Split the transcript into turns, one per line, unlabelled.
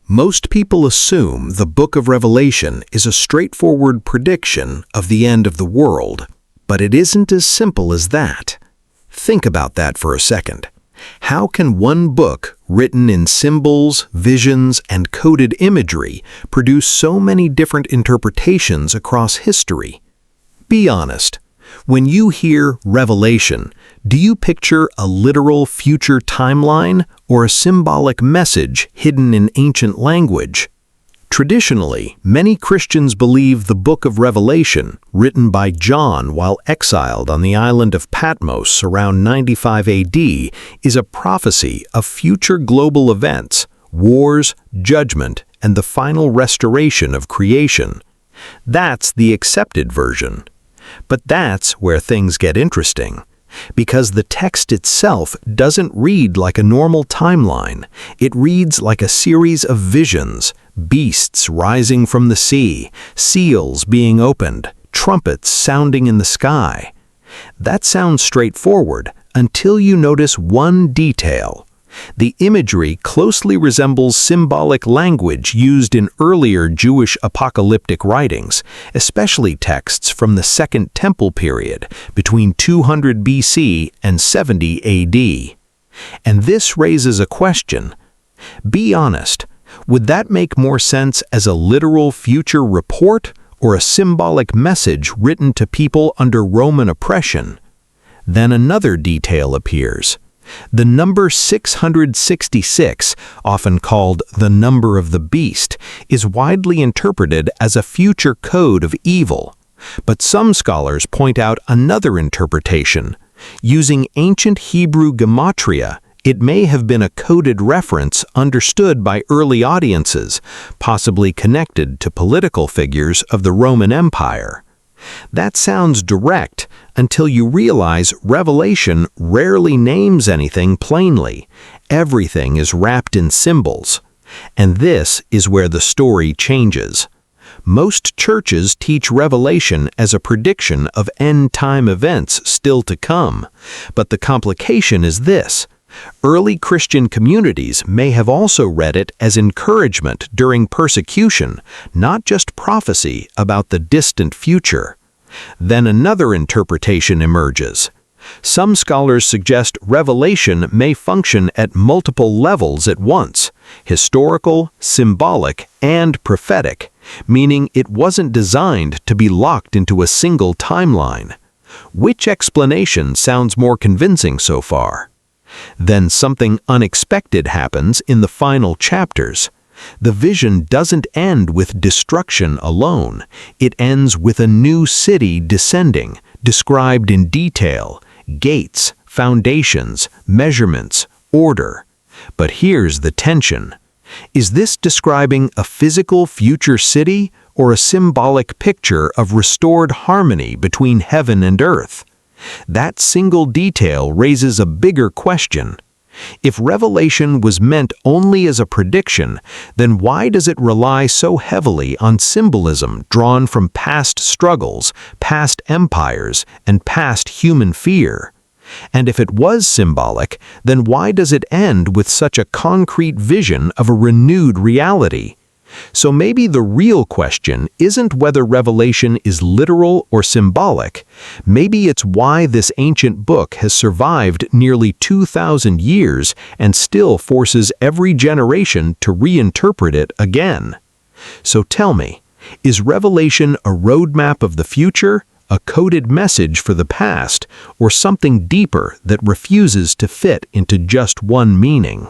Most people assume the Book of Revelation is a straightforward prediction of the end of the world, but it isn't as simple as that. Think about that for a second. How can one book, written in symbols, visions, and coded imagery, produce so many different interpretations across history? Be honest. When you hear Revelation, do you picture a literal future timeline or a symbolic message hidden in ancient language? Traditionally, many Christians believe the Book of Revelation, written by John while exiled on the island of Patmos around 95 AD, is a prophecy of future global events, wars, judgment, and the final restoration of creation. That's the accepted version. But that's where things get interesting, because the text itself doesn't read like a normal timeline. It reads like a series of visions, beasts rising from the sea, seals being opened, trumpets sounding in the sky. That sounds straightforward until you notice one detail. The imagery closely resembles symbolic language used in earlier Jewish apocalyptic writings, especially texts from the Second Temple period between 200 BC and 70 AD. And this raises a question. Be honest, would that make more sense as a literal future report or a symbolic message written to people under Roman oppression? Then another detail appears. The number 666, often called the number of the beast, is widely interpreted as a future code of evil. But some scholars point out another interpretation. Using ancient Hebrew gematria, it may have been a coded reference understood by early audiences, possibly connected to political figures of the Roman Empire. That sounds direct until you realize Revelation rarely names anything plainly. Everything is wrapped in symbols. And this is where the story changes. Most churches teach Revelation as a prediction of end-time events still to come. But the complication is this. Early Christian communities may have also read it as encouragement during persecution, not just prophecy about the distant future. Then another interpretation emerges. Some scholars suggest Revelation may function at multiple levels at once, historical, symbolic, and prophetic, meaning it wasn't designed to be locked into a single timeline. Which explanation sounds more convincing so far? Then something unexpected happens in the final chapters. The vision doesn't end with destruction alone. It ends with a new city descending, described in detail: gates, foundations, measurements, order. But here's the tension. Is this describing a physical future city or a symbolic picture of restored harmony between heaven and earth? That single detail raises a bigger question. If Revelation was meant only as a prediction, then why does it rely so heavily on symbolism drawn from past struggles, past empires, and past human fear? And if it was symbolic, then why does it end with such a concrete vision of a renewed reality? So maybe the real question isn't whether Revelation is literal or symbolic. Maybe it's why this ancient book has survived nearly 2,000 years and still forces every generation to reinterpret it again. So tell me, is Revelation a roadmap of the future, a coded message for the past, or something deeper that refuses to fit into just one meaning?